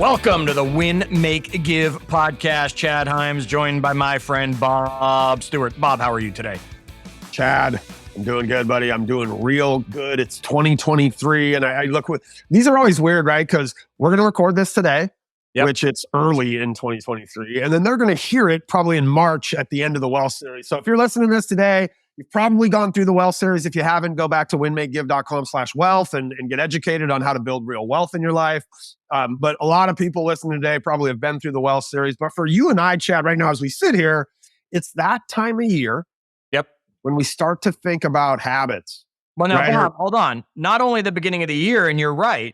Welcome to the Win, Make, Give podcast. Chad Himes, joined by my friend Bob Stewart. Bob, how are you today? Chad, I'm doing good, buddy. I'm doing real good. It's 2023, and I look with these are always weird, right? Because we're going to record this today, which it's early in 2023, and then they're going to hear it probably in March at the end of the Wealth Series. So if you're listening to this today, you've probably gone through the Wealth Series. If you haven't, go back to winmakegive.com/wealth and get educated on how to build real wealth in your life. But a lot of people listening today probably have been through the Wealth Series. But for you and I, Chad, right now as we sit here, it's that time of year when we start to think about habits. Well, now, Bob, hold on. Not only the beginning of the year, and you're right,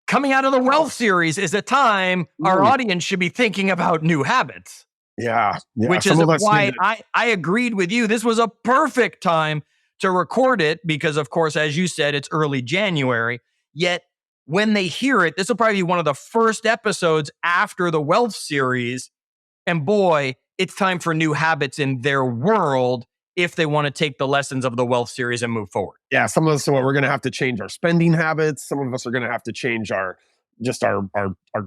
coming out of the Wealth Series is a time our audience should be thinking about new habits. Yeah. Which is why I agreed with you. This was a perfect time to record it because, of course, as you said, it's early January. Yet when they hear it, this will probably be one of the first episodes after the Wealth Series. And boy, it's time for new habits in their world if they want to take the lessons of the Wealth Series and move forward. Yeah, some of us, we're going to have to change our spending habits. Some of us are going to have to change our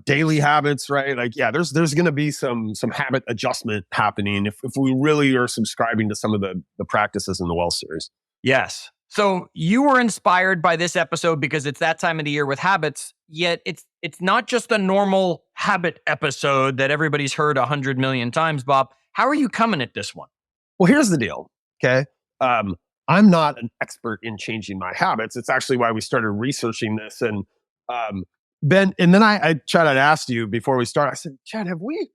daily habits, right? Like, yeah, there's going to be some habit adjustment happening if we really are subscribing to some of the practices in the Wealth Series. Yes. So you were inspired by this episode because it's that time of the year with habits, yet it's not just a normal habit episode that everybody's heard 100 million times, Bob. How are you coming at this one? Well, here's the deal. Okay. I'm not an expert in changing my habits. It's actually why we started researching this. And Ben, and then Chad, I'd asked you before we start, I said, Chad, have we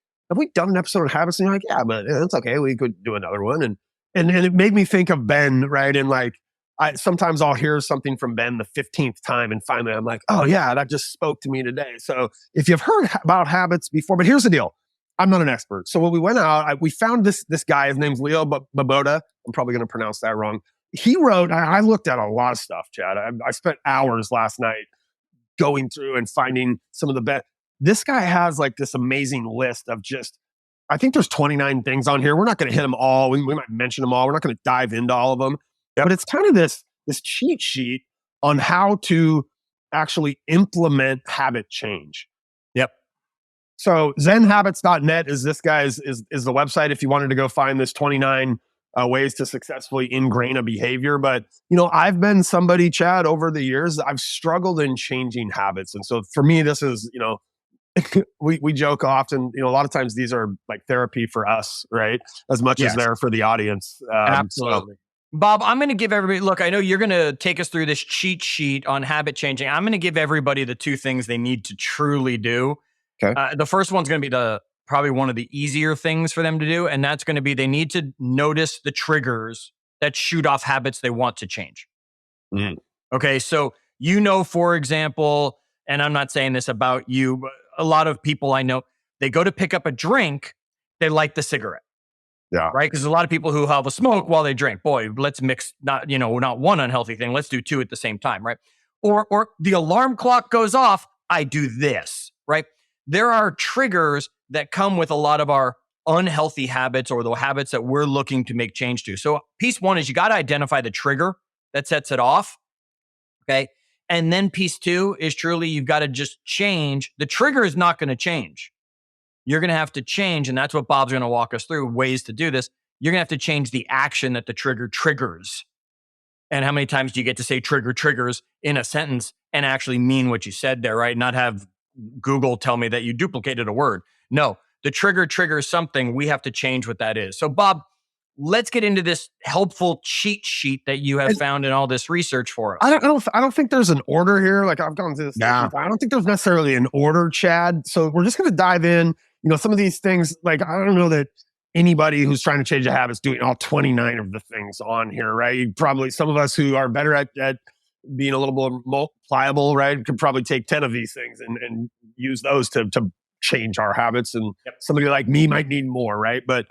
done an episode on habits? And you're like, yeah, but it's okay. We could do another one. And it made me think of Ben, right? And like, sometimes I'll hear something from Ben the 15th time. And finally I'm like, oh yeah, that just spoke to me today. So if you've heard about habits before, but here's the deal. I'm not an expert. So when we went out, we found this guy, his name's Leo Babauta. I'm probably going to pronounce that wrong. He wrote, I looked at a lot of stuff, Chad. I spent hours last night going through and finding some of the best. This guy has like this amazing list of I think there's 29 things on here. We're not going to hit them all. We might mention them all. We're not going to dive into all of them. But it's kind of this cheat sheet on how to actually implement habit change. So zenhabits.net is this guy's is the website if you wanted to go find this 29 ways to successfully ingrain a behavior. But, I've been somebody, Chad, over the years, I've struggled in changing habits. And so for me, this is, we joke often, a lot of times these are like therapy for us, right? As much as they're for the audience. Absolutely. So. Bob, I'm going to give everybody, look, I know you're going to take us through this cheat sheet on habit changing. I'm going to give everybody the two things they need to truly do. Okay. The first one's going to be probably one of the easier things for them to do. And that's going to be they need to notice the triggers that shoot off habits they want to change. Mm. Okay. So, for example, and I'm not saying this about you, but a lot of people I know, they go to pick up a drink, they light the cigarette. Yeah. Right. Because a lot of people who have a smoke while they drink, boy, let's mix not one unhealthy thing. Let's do two at the same time. Right. Or the alarm clock goes off. I do this. Right. There are triggers that come with a lot of our unhealthy habits or the habits that we're looking to make change to. So piece one is you got to identify the trigger that sets it off. Okay. And then piece two is truly you've got to just change. The trigger is not going to change. You're going to have to change. And that's what Bob's going to walk us through ways to do this. You're going to have to change the action that the trigger triggers. And how many times do you get to say triggers in a sentence and actually mean what you said there, right? Not have Google tell me that you duplicated a word. No, the trigger triggers something. We have to change what that is. So Bob, let's get into this helpful cheat sheet that you have found in all this research for us. I don't think there's an order here. Like I've gone through this. Yeah. I don't think there's necessarily an order, Chad. So we're just going to dive in. Some of these things, like I don't know that anybody who's trying to change a habit is doing all 29 of the things on here, right? Probably some of us who are better at being a little more pliable, right? Could probably take 10 of these things and use those to change our habits. And somebody like me might need more, right? But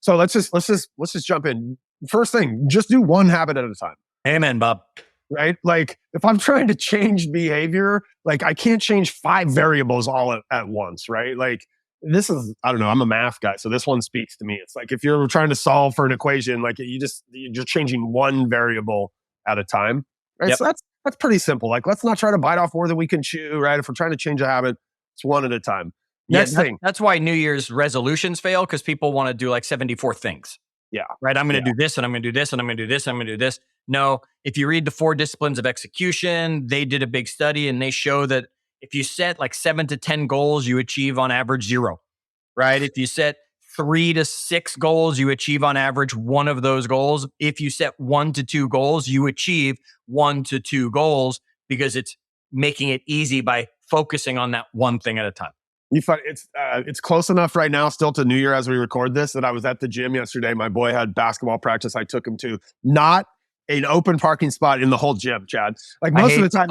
so let's just jump in. First thing, just do one habit at a time. Amen, Bob. Right? Like if I'm trying to change behavior, like I can't change 5 variables all at once, right? Like this is, I don't know, I'm a math guy, so this one speaks to me. It's like if you're trying to solve for an equation, like you're changing one variable at a time. Right? Yep. So that's pretty simple. Like let's not try to bite off more than we can chew, right? If we're trying to change a habit, It's one at a time. Yeah, Next thing. that's why New Year's resolutions fail, because people want to do like 74 things. Yeah. Right. I'm going to Yeah. do this and I'm going to do this and I'm going to do this and I'm going to do this. No, if you read the 4 disciplines of execution, they did a big study and they show that if you set like 7 to 10 goals, you achieve on average 0. Right. If you set 3 to 6 goals, you achieve on average one of those goals. If you set 1 to 2 goals, you achieve 1 to 2 goals, because it's making it easy by focusing on that one thing at a time. It's close enough right now still to New Year as we record this that I was at the gym yesterday. My boy had basketball practice. I took him to not an open parking spot in the whole gym, Chad. Like most of the time,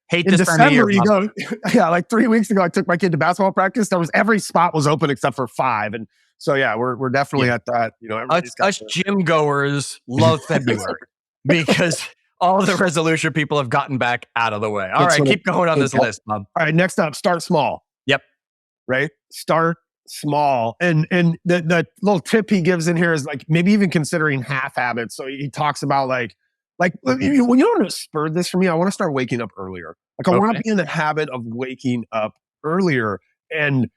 Hate in this time of December, year, you go, yeah, like 3 weeks ago, I took my kid to basketball practice. Every spot was open except for 5. And so, yeah, we're definitely at that. You know, us gym goers love February because all the resolution people have gotten back out of the way. All right, keep going on this list, Bob. All right, next up, start small. Yep. Right? Start small. And the little tip he gives in here is like maybe even considering half habits. So he talks about like when you want to spur this for me, I want to start waking up earlier. Like I want to be in the habit of waking up earlier. And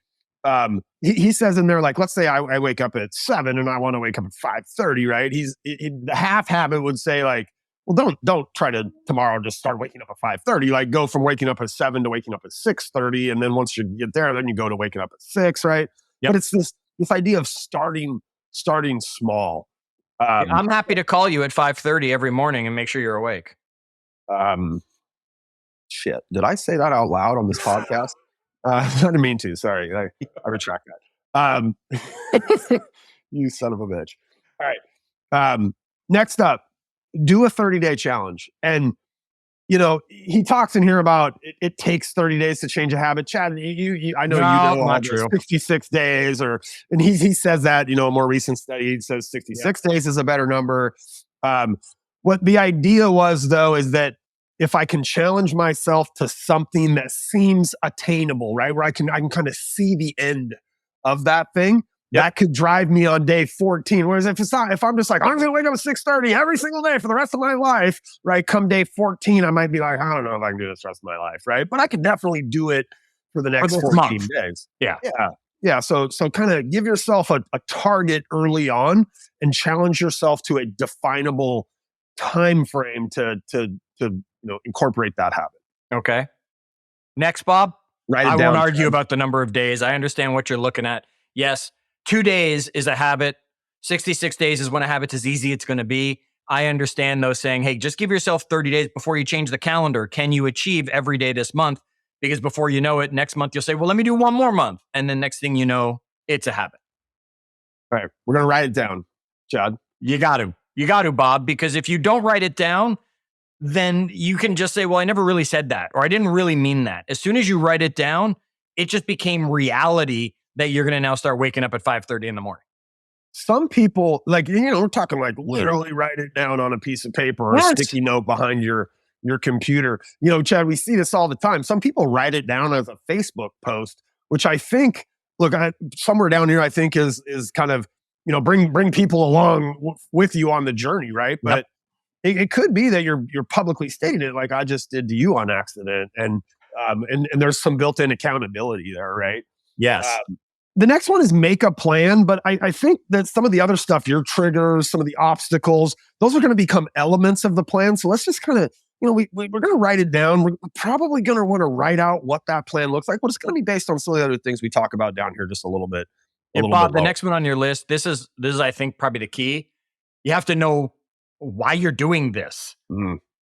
he says in there, like, let's say I wake up at 7 and I want to wake up at 5:30, right? The half habit would say like, well, don't try to tomorrow just start waking up at 5:30. Like go from waking up at 7 to waking up at 6:30, and then once you get there, then you go to waking up at 6, right? Yep. But it's this idea of starting small. I'm happy to call you at 5:30 every morning and make sure you're awake. Shit, did I say that out loud on this podcast? I didn't mean to. Sorry, I retract that. You son of a bitch. All right. Next up, do a 30-day challenge. And, you know, he talks in here about it takes 30 days to change a habit. Chad, I know not true. 66 days, and he says that, you know, a more recent study says 66 days is a better number. What the idea was, though, is that if I can challenge myself to something that seems attainable, right, where I can kind of see the end of that thing, that could drive me on day 14. Whereas if I'm just like, I'm going to wake up at 6:30 every single day for the rest of my life, right? Come day 14, I might be like, I don't know if I can do this the rest of my life, right? But I can definitely do it for the next 14 days. Yeah. So kind of give yourself a target early on and challenge yourself to a definable time frame to incorporate that habit. Okay. Next, Bob. I won't argue about the number of days. I understand what you're looking at. Yes, 2 days is a habit. 66 days is when a habit's as easy it's going to be. I understand though saying, hey, just give yourself 30 days before you change the calendar. Can you achieve every day this month? Because before you know it, next month you'll say, well, let me do one more month. And then next thing you know, it's a habit. All right. We're going to write it down, Chad. You got to, Bob, because if you don't write it down, then you can just say, well, I never really said that, or I didn't really mean that. As soon as you write it down, it just became reality that you're going to now start waking up at 5:30 in the morning. Some people, like, we're talking like literally write it down on a piece of paper or a sticky note behind your computer. Chad, we see this all the time. Some people write it down as a Facebook post, which I think, somewhere down here, I think is kind of, bring people along with you on the journey, right? But it could be that you're publicly stating it like I just did to you on accident. And there's some built-in accountability there, right? Yes. The next one is make a plan, but I think that some of the other stuff, your triggers, some of the obstacles, those are going to become elements of the plan. So let's just kind of, we're going to write it down. We're probably going to want to write out what that plan looks like, but it's going to be based on some of the other things we talk about down here just a little bit. Bob, the next one on your list, this is I think probably the key. You have to know why you're doing this,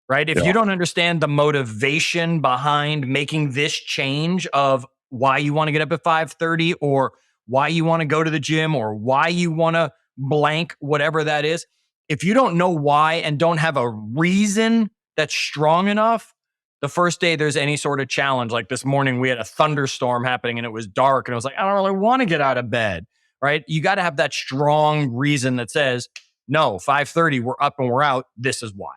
right? If you don't understand the motivation behind making this change of why you want to get up at 5:30 or why you want to go to the gym or why you want to blank, whatever that is. If you don't know why and don't have a reason that's strong enough, the first day there's any sort of challenge, like this morning we had a thunderstorm happening and it was dark and I was like, I don't really want to get out of bed, right? You got to have that strong reason that says, no, 5:30, we're up and we're out. This is why.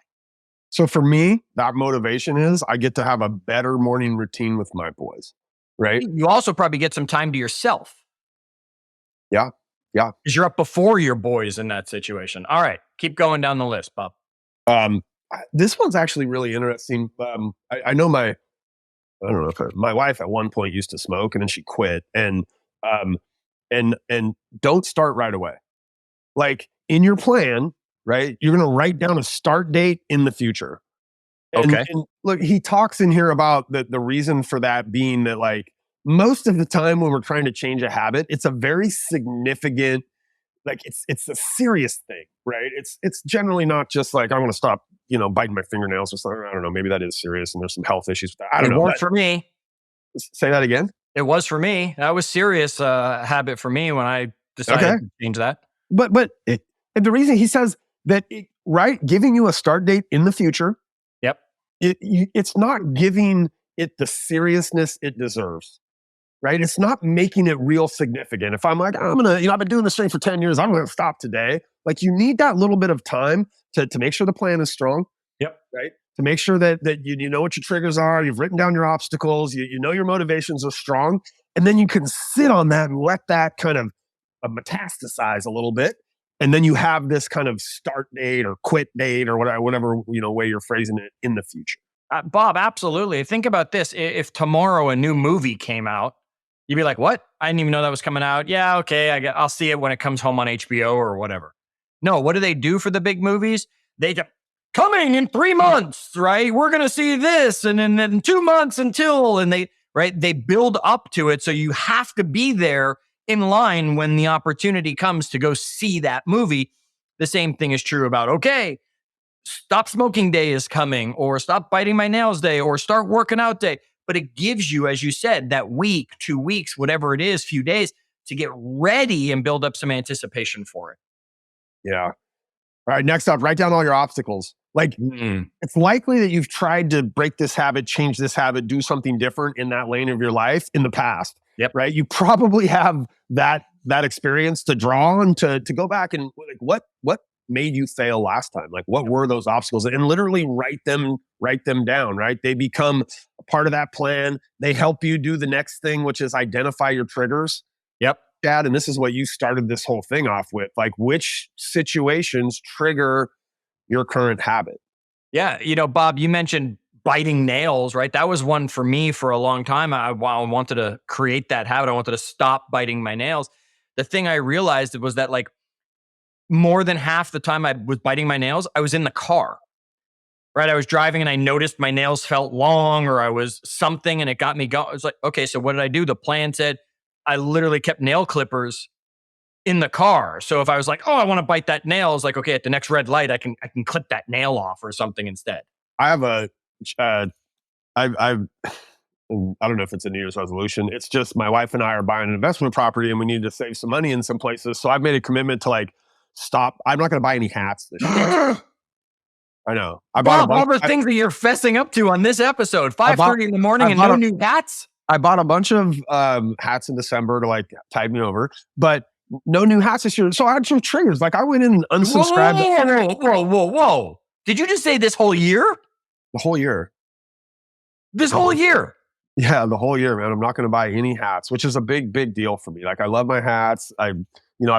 So for me, that motivation is I get to have a better morning routine with my boys. Right. You also probably get some time to yourself. Yeah. Because you're up before your boys in that situation. All right. Keep going down the list, Bob. This one's actually really interesting. I know my I don't know if my wife at one point used to smoke and then she quit. Um, and don't start right away. Like in your plan, right? You're going to write down a start date in the future. Okay. And look, he talks in here about the reason for that being that like most of the time when we're trying to change a habit, it's a very significant, like it's a serious thing, right? It's generally not just like I want to stop, biting my fingernails or something. I don't know. Maybe that is serious and there's some health issues with that. I don't It know. worked for me. Say that again. It was for me. That was serious habit for me when I decided Okay. to change that. And the reason he says that, right, giving you a start date in the future, Yep. it's not giving it the seriousness it deserves, right? It's not making it real significant. If I'm like, I've been doing this thing for 10 years, I'm going to stop today. Like you need that little bit of time to make sure the plan is strong. Yep. Right. To make sure that you know what your triggers are, you've written down your obstacles, you know your motivations are strong, and then you can sit on that and let that kind of metastasize a little bit. And then you have this kind of start date or quit date or whatever way you're phrasing it in the future. Bob, absolutely. Think about this. If tomorrow a new movie came out, you'd be like, what? I didn't even know that was coming out. Yeah, okay. I'll see it when it comes home on HBO or whatever. No, what do they do for the big movies? They just, coming in 3 months, right? We're going to see this. And then 2 months until, and they build up to it. So you have to be there in line when the opportunity comes to go see that movie. The same thing is true about, okay, stop smoking day is coming, or stop biting my nails day, or start working out day. But it gives you, as you said, that week, 2 weeks, whatever it is, few days to get ready and build up some anticipation for it. Yeah. All right. Next up, write down all your obstacles. Like it's likely that you've tried to break this habit, change this habit, do something different in that lane of your life in the past. Yep. Right. You probably have that experience to draw on to go back and like what made you fail last time? Like what were those obstacles? And literally write them down, right? They become a part of that plan. They help you do the next thing, which is identify your triggers. Yep. Chad, and this is what you started this whole thing off with, like which situations trigger your current habit. Yeah. Bob, you mentioned biting nails, right? That was one for me for a long time. I wanted to create that habit. I wanted to stop biting my nails. The thing I realized was that like more than half the time I was biting my nails, I was in the car, right? I was driving and I noticed my nails felt long or I was something and it got me going. I was like, okay, so what did I do? The plan said I literally kept nail clippers in the car. So if I was like, oh, I want to bite that nail, it's like, okay, at the next red light, I can clip that nail off or something instead. I have I don't know if it's a New Year's resolution. It's just my wife and I are buying an investment property and we need to save some money in some places. So I've made a commitment to like stop. I'm not going to buy any hats this year. I know. I bought all the things that you're fessing up to on this episode, 5:30 in the morning and no new hats. I bought a bunch of hats in December to like tide me over, but no new hats this year. So I had some triggers. Like I went in and unsubscribed. Whoa. Did you just say this whole year? The whole year. This whole year? Yeah, the whole year, man. I'm not going to buy any hats, which is a big deal for me. Like I love my hats. I've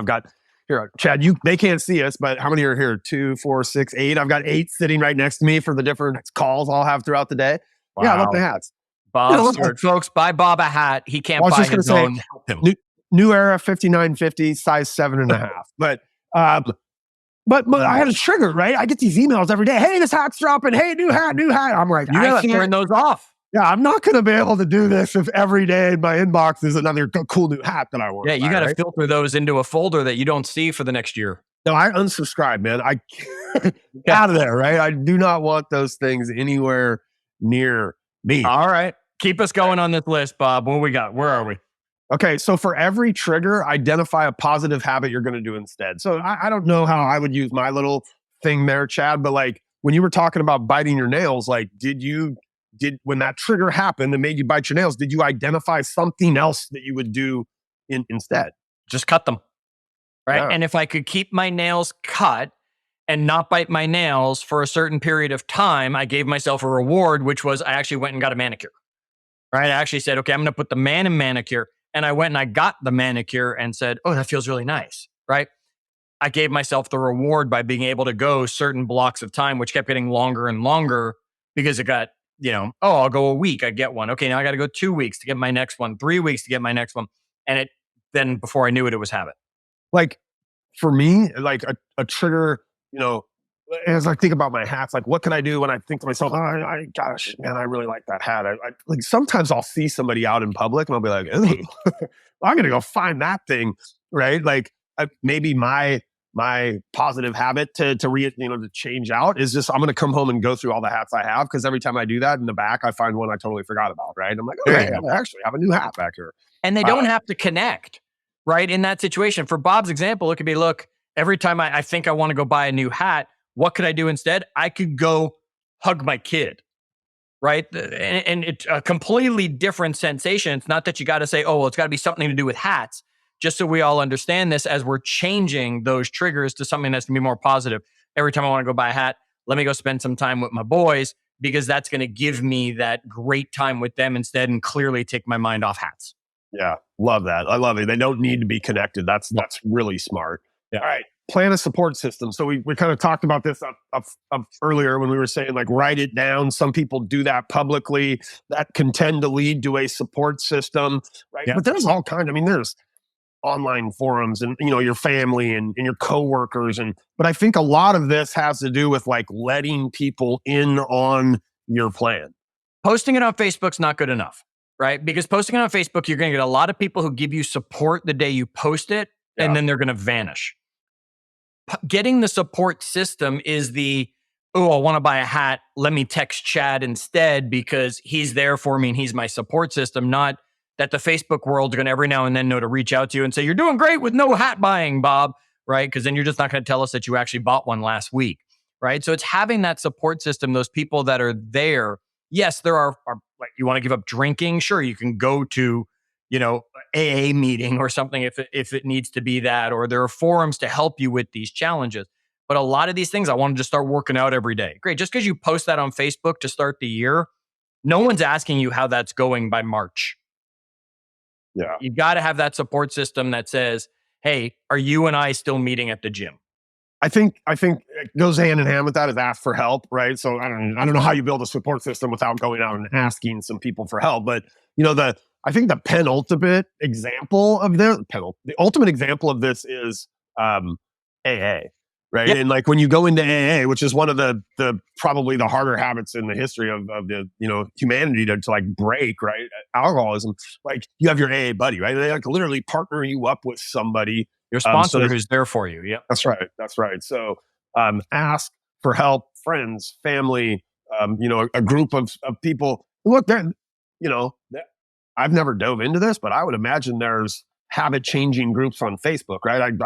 got here, Chad, they can't see us, but how many are here? 2, 4, 6, 8. I've got 8 sitting right next to me for the different calls I'll have throughout the day. Wow. Yeah, I love the hats. Bob Stewart, folks, buy Bob a hat. He can't buy his own. Help him. New Era 5950, size 7.5. But I had a trigger, right? I get these emails every day. Hey, this hat's dropping. Hey, new hat. I'm like, you gotta turn those off. Yeah, I'm not going to be able to do this if every day in my inbox is another cool new hat that I want. Yeah, you got to filter those into a folder that you don't see for the next year. No, I unsubscribe, man. I out of there, right? I do not want those things anywhere near me. All right. Keep us going on this list, Bob. What we got? Where are we? Okay, so for every trigger, identify a positive habit you're going to do instead. So I don't know how I would use my little thing there, Chad, but like when you were talking about biting your nails, like when that trigger happened and made you bite your nails, did you identify something else that you would do instead? Just cut them, right? Yeah. And if I could keep my nails cut and not bite my nails for a certain period of time, I gave myself a reward, which was I actually went and got a manicure, right? I actually said, okay, I'm going to put the man in manicure. And I went and I got the manicure and said, oh, that feels really nice, right? I gave myself the reward by being able to go certain blocks of time, which kept getting longer and longer because it got I'll go a week, I get one. Okay, now I got to go 2 weeks to get my next one, 3 weeks to get my next one. And then before I knew it, it was habit. Like for me, like a trigger, as I think about my hats, like what can I do when I think to myself, gosh, man, I really like that hat. I like sometimes I'll see somebody out in public and I'll be like, ooh, I'm gonna go find that thing, right? Like maybe my positive habit to change out is just I'm gonna come home and go through all the hats I have, because every time I do that in the back, I find one I totally forgot about, right? I'm like, okay, I actually have a new hat back here. And they don't have to connect, right? In that situation, for Bob's example, it could be, look, every time I think I want to go buy a new hat, what could I do instead? I could go hug my kid, right? And it's a completely different sensation. It's not that you got to say, oh, well, it's got to be something to do with hats. Just so we all understand this, as we're changing those triggers to something that's going to be more positive. Every time I want to go buy a hat, let me go spend some time with my boys, because that's going to give me that great time with them instead, and clearly take my mind off hats. Yeah, love that. I love it. They don't need to be connected. That's really smart. Yeah. All right. Plan a support system. So we kind of talked about this up earlier when we were saying, like, write it down. Some people do that publicly. That can tend to lead to a support system, right? Yeah. But there's all kinds. I mean, there's online forums and your family and your coworkers, but I think a lot of this has to do with like letting people in on your plan. Posting it on Facebook's not good enough, right? Because posting it on Facebook, you're going to get a lot of people who give you support the day you post it, and then they're going to vanish. Getting the support system is I want to buy a hat, let me text Chad instead because he's there for me and he's my support system, not that the Facebook world's going to every now and then know to reach out to you and say, you're doing great with no hat buying, Bob, right? Because then you're just not going to tell us that you actually bought one last week, right? So it's having that support system, those people that are there. Yes, there are like, you want to give up drinking? Sure, you can go to, AA meeting or something if it needs to be that, or there are forums to help you with these challenges. But a lot of these things, I wanted to start working out every day. Great. Just because you post that on Facebook to start the year, no one's asking you how that's going by March. Yeah. You got to have that support system that says, hey, are you and I still meeting at the gym? I think it goes hand in hand with that, is ask for help, right? So I don't know how you build a support system without going out and asking some people for help. But I think the penultimate example of the ultimate example of this is AA, right? Yep. And like when you go into AA, which is one of the probably the harder habits in the history of the humanity to like break, right? Alcoholism. Like you have your AA buddy, right? They like literally partner you up with somebody, your sponsor who's there for you. Yeah, that's right. So ask for help, friends, family, a group of people. Look, I've never dove into this, but I would imagine there's habit changing groups on Facebook, right? I would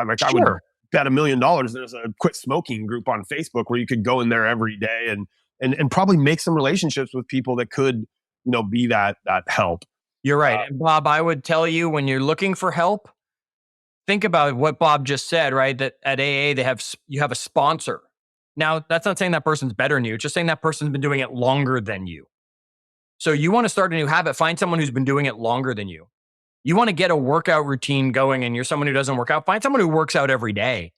bet $1 million there's a quit smoking group on Facebook where you could go in there every day and probably make some relationships with people that could, be that help. You're right. And Bob, I would tell you, when you're looking for help, think about what Bob just said, right? That at AA, you have a sponsor. Now, that's not saying that person's better than you. It's just saying that person's been doing it longer than you. So you want to start a new habit, find someone who's been doing it longer than you. You want to get a workout routine going and you're someone who doesn't work out, find someone who works out every day,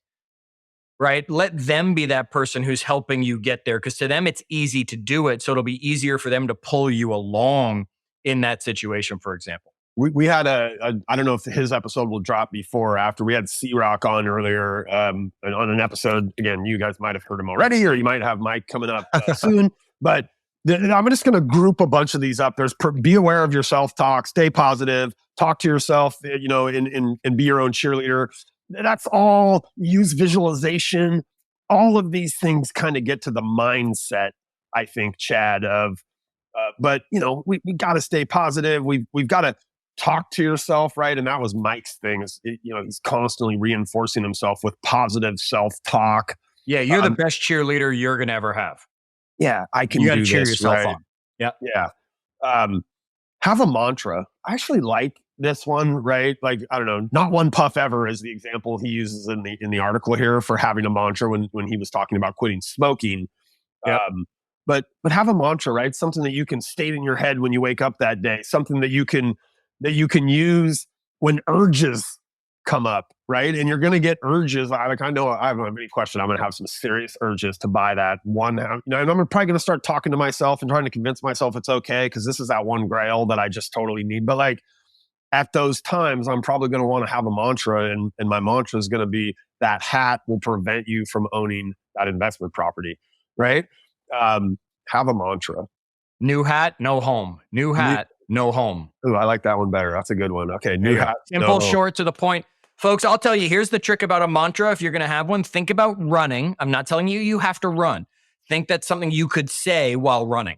right? Let them be that person who's helping you get there, because to them, it's easy to do it. So it'll be easier for them to pull you along in that situation, for example. We had I don't know if his episode will drop before or after. We had C-Rock on earlier on an episode. Again, you guys might have heard him already, or you might have Mike coming up soon. But I'm just going to group a bunch of these up. Be aware of your self-talk, stay positive, talk to yourself, and be your own cheerleader. That's all. Use visualization. All of these things kind of get to the mindset, I think, Chad, of, but we got to stay positive. We've got to talk to yourself, right? And that was Mike's thing. He's constantly reinforcing himself with positive self-talk. Yeah, you're the best cheerleader you're going to ever have. Yeah, I can do this. You got to cheer yourself right? on. Yeah. Yeah. Have a mantra. I actually like this one, right? Like, I don't know, not one puff ever is the example he uses in the article here for having a mantra when he was talking about quitting smoking. Yep. But have a mantra, right? Something that you can state in your head when you wake up that day. Something that you can use when urges come up, right? And you're going to get urges. I know I don't have any question. I'm going to have some serious urges to buy that one. And I'm probably going to start talking to myself and trying to convince myself it's okay because this is that one grail that I just totally need. But like at those times, I'm probably going to want to have a mantra, and my mantra is going to be that hat will prevent you from owning that investment property, right? Have a mantra. New hat, no home. New hat, no home. Ooh, I like that one better. That's a good one. Okay, new hat. Simple, short, to the point. Folks, I'll tell you, here's the trick about a mantra. If you're going to have one, think about running. I'm not telling you you have to run. Think that's something you could say while running,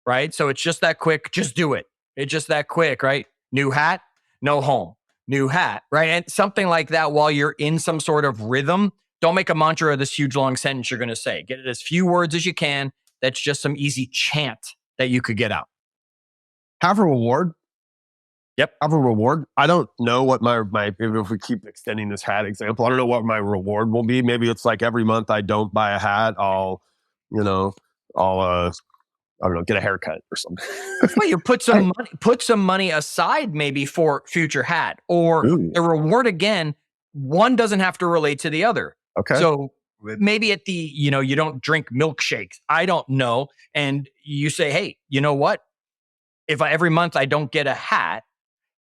right? So it's just that quick. Just do it. It's just that quick, right? New hat, no home. New hat, right? And something like that while you're in some sort of rhythm. Don't make a mantra of this huge long sentence you're going to say. Get it as few words as you can. That's just some easy chant that you could get out. Have a reward. Yep. Have a reward. I don't know what my if we keep extending this hat example, I don't know what my reward will be. Maybe it's like every month I don't buy a hat, I'll I don't know, get a haircut or something. Well, you put some money aside maybe for future hat or the reward again. One doesn't have to relate to the other. Okay. So maybe at the, you don't drink milkshakes. I don't know. And you say, hey, you know what? If every month I don't get a hat,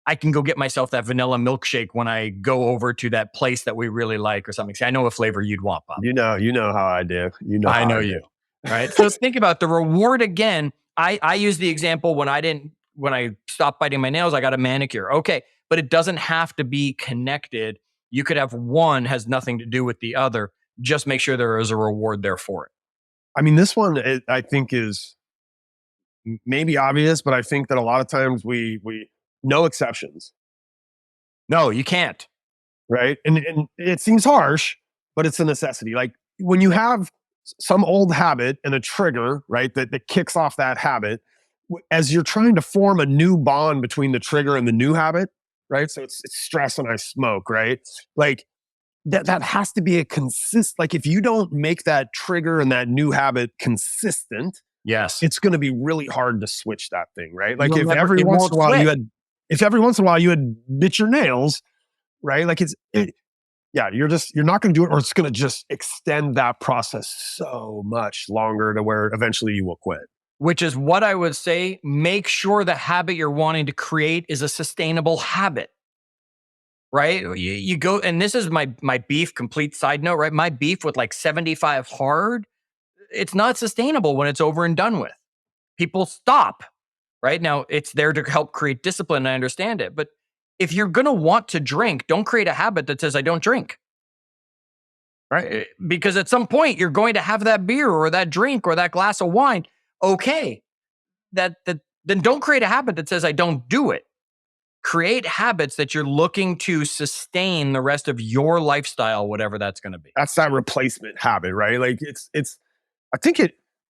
I can go get myself that vanilla milkshake when I go over to that place that we really like or something. See, I know what flavor you'd want, Bob. You know how I do. I know you. Right. So think about the reward again. I use the example when I stopped biting my nails, I got a manicure. Okay. But it doesn't have to be connected. You could have one has nothing to do with the other. Just make sure there is a reward there for it. I mean, this one I think is maybe obvious, but I think that a lot of times we no exceptions. No, you can't. Right. And it seems harsh, but it's a necessity. Like when you have some old habit and a trigger, right, that kicks off that habit, as you're trying to form a new bond between the trigger and the new habit, right? So it's stress when I smoke, right? Like that has to be like if you don't make that trigger and that new habit consistent, yes, it's going to be really hard to switch that thing, right? Like if every once in a while you had bit your nails, right? Like you're not going to do it, or it's going to just extend that process so much longer to where eventually you will quit. Which is what I would say. Make sure the habit you're wanting to create is a sustainable habit, right? You go, and this is my beef, complete side note, right? My beef with like 75 hard, it's not sustainable when it's over and done with. People stop, right? Now it's there to help create discipline. I understand it. But if you're going to want to drink, don't create a habit that says I don't drink. Right? Because at some point you're going to have that beer or that drink or that glass of wine. Okay. Then don't create a habit that says I don't do it. Create habits that you're looking to sustain the rest of your lifestyle, whatever that's going to be. That's that replacement habit, right? Like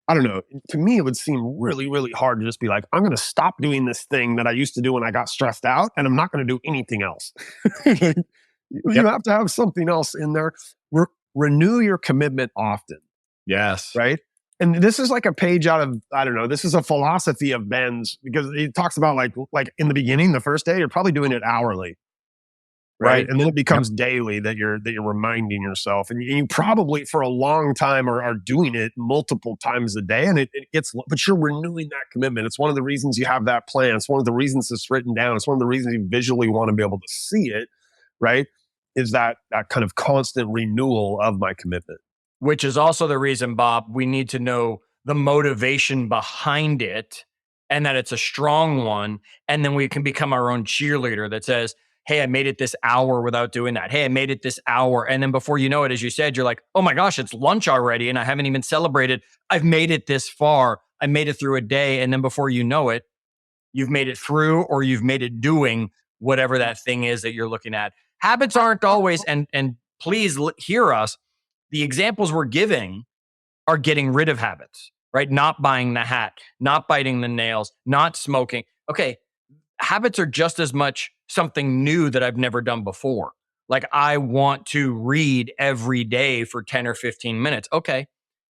I don't know. To me, it would seem really, really hard to just be like, I'm going to stop doing this thing that I used to do when I got stressed out, and I'm not going to do anything else. You have to have something else in there. Renew your commitment often. Yes. Right. And this is like a page out of, I don't know, this is a philosophy of Ben's, because he talks about like in the beginning, the first day, you're probably doing it hourly. Right. And then it becomes daily that you're reminding yourself, and you probably for a long time are doing it multiple times a day, and it gets, but you're renewing that commitment. It's one of the reasons you have that plan. It's one of the reasons it's written down. It's one of the reasons you visually want to be able to see it, right? Is that kind of constant renewal of my commitment. Which is also the reason, Bob, we need to know the motivation behind it and that it's a strong one. And then we can become our own cheerleader that says, hey, I made it this hour without doing that. Hey, I made it this hour. And then before you know it, as you said, you're like, oh my gosh, it's lunch already and I haven't even celebrated. I've made it this far. I made it through a day. And then before you know it, you've made it through, or you've made it doing whatever that thing is that you're looking at. Habits aren't always, and please hear us, the examples we're giving are getting rid of habits, right? Not buying the hat, not biting the nails, not smoking. Okay, habits are just as much something new that I've never done before. Like I want to read every day for 10 or 15 minutes. Okay.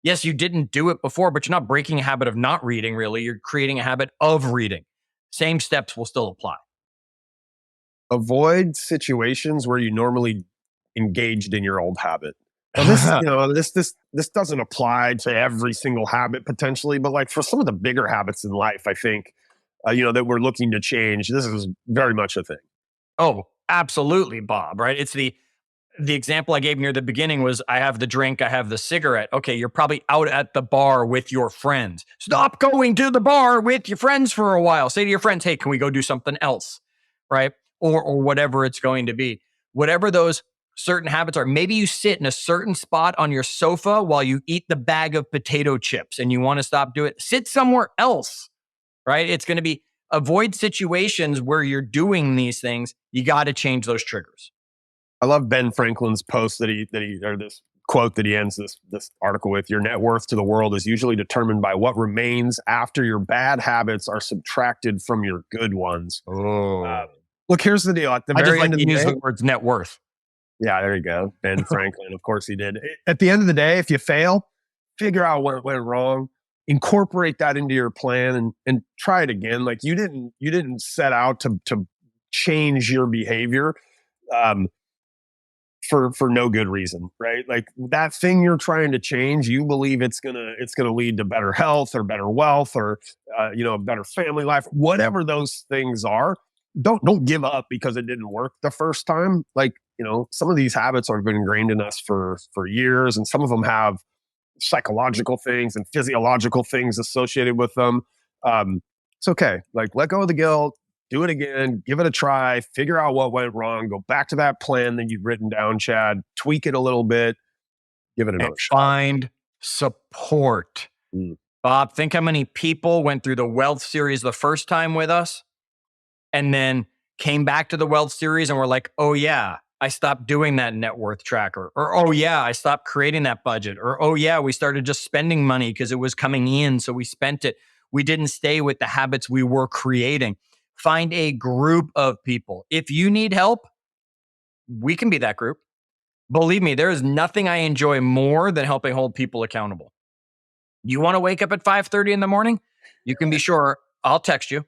Yes, you didn't do it before, but you're not breaking a habit of not reading, really. You're creating a habit of reading. Same steps will still apply. avoid situations where you normally engaged in your old habit. Now this, this doesn't apply to every single habit potentially, but like for some of the bigger habits in life, I think, that we're looking to change, this is very much a thing. Oh, absolutely, Bob, right? It's the example I gave near the beginning was I have the drink, I have the cigarette. Okay, you're probably out at the bar with your friends. Stop going to the bar with your friends for a while. Say to your friends, hey, can we go do something else? Right? Or whatever it's going to be. Whatever those certain habits are. Maybe you sit in a certain spot on your sofa while you eat the bag of potato chips and you want to stop doing it. Sit somewhere else, right? It's going to be avoid situations where you're doing these things. You got to change those triggers. I love Ben Franklin's post or this quote that he ends this article with. Your net worth to the world is usually determined by what remains after your bad habits are subtracted from your good ones. Oh, look, here's the deal. At the very end of the use day, the words net worth. yeah, there you go. Ben Franklin, of course he did. At the end of the day, if you fail, figure out what went wrong, incorporate that into your plan, and try it again. Like you didn't set out to change your behavior for no good reason, right? Like that thing you're trying to change, you believe it's gonna lead to better health or better wealth or a better family life, whatever those things are. Don't give up because it didn't work the first time. Like, some of these habits have been ingrained in us for years, and some of them have psychological things and physiological things associated with them. It's okay. Like, let go of the guilt, do it again, give it a try, figure out what went wrong, go back to that plan that you've written down, Chad, tweak it a little bit, give it another shot. Find support. Bob, think how many people went through the Wealth Series the first time with us and then came back to the Wealth Series and were like, oh yeah, I stopped doing that net worth tracker. Or, oh yeah, I stopped creating that budget. Or, oh yeah, we started just spending money because it was coming in. So we spent it. We didn't stay with the habits we were creating. Find a group of people. If you need help, we can be that group. Believe me, there is nothing I enjoy more than helping hold people accountable. You want to wake up at 5:30 in the morning? You can be sure I'll text you.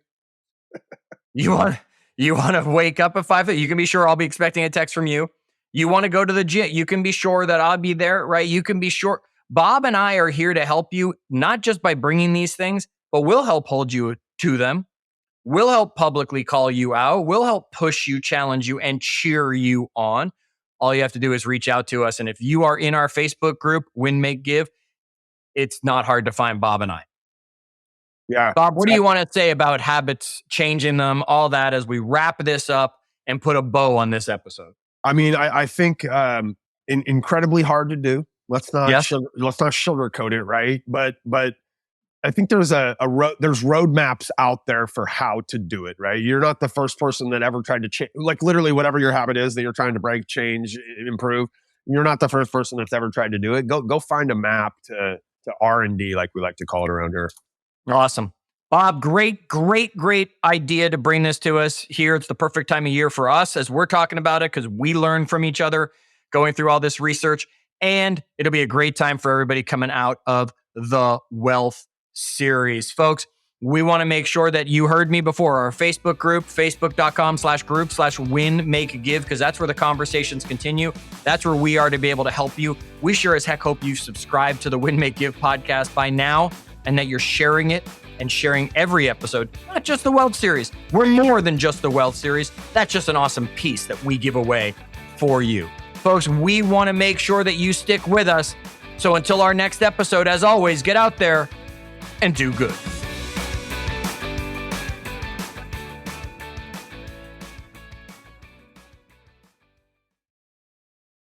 You want to wake up at 5:30? You can be sure I'll be expecting a text from you. You want to go to the gym? You can be sure that I'll be there, right? You can be sure. Bob and I are here to help you, not just by bringing these things, but we'll help hold you to them. We'll help publicly call you out. We'll help push you, challenge you, and cheer you on. All you have to do is reach out to us. And if you are in our Facebook group, Win, Make, Give, it's not hard to find Bob and I. Yeah. Bob, what do you want to say about habits, changing them, all that as we wrap this up and put a bow on this episode? I mean, I think incredibly hard to do. Let's not sugarcoat it, right? But I think there's there's roadmaps out there for how to do it, right? You're not the first person that ever tried to change, like literally whatever your habit is that you're trying to break, change, improve. You're not the first person that's ever tried to do it. Go find a map to R&D, like we like to call it around here. Awesome. Bob, great idea to bring this to us here. It's the perfect time of year for us as we're talking about it because we learn from each other going through all this research. And it'll be a great time for everybody coming out of the Wealth Series. Folks, we want to make sure that you heard me before. Our Facebook group, facebook.com/group/win-make-give, because that's where the conversations continue. That's where we are to be able to help you. We sure as heck hope you subscribe to the Win, Make, Give podcast by now and that you're sharing it and sharing every episode, not just the Wealth Series. We're more than just the Wealth Series. That's just an awesome piece that we give away for you. Folks, we want to make sure that you stick with us. So until our next episode, as always, get out there and do good.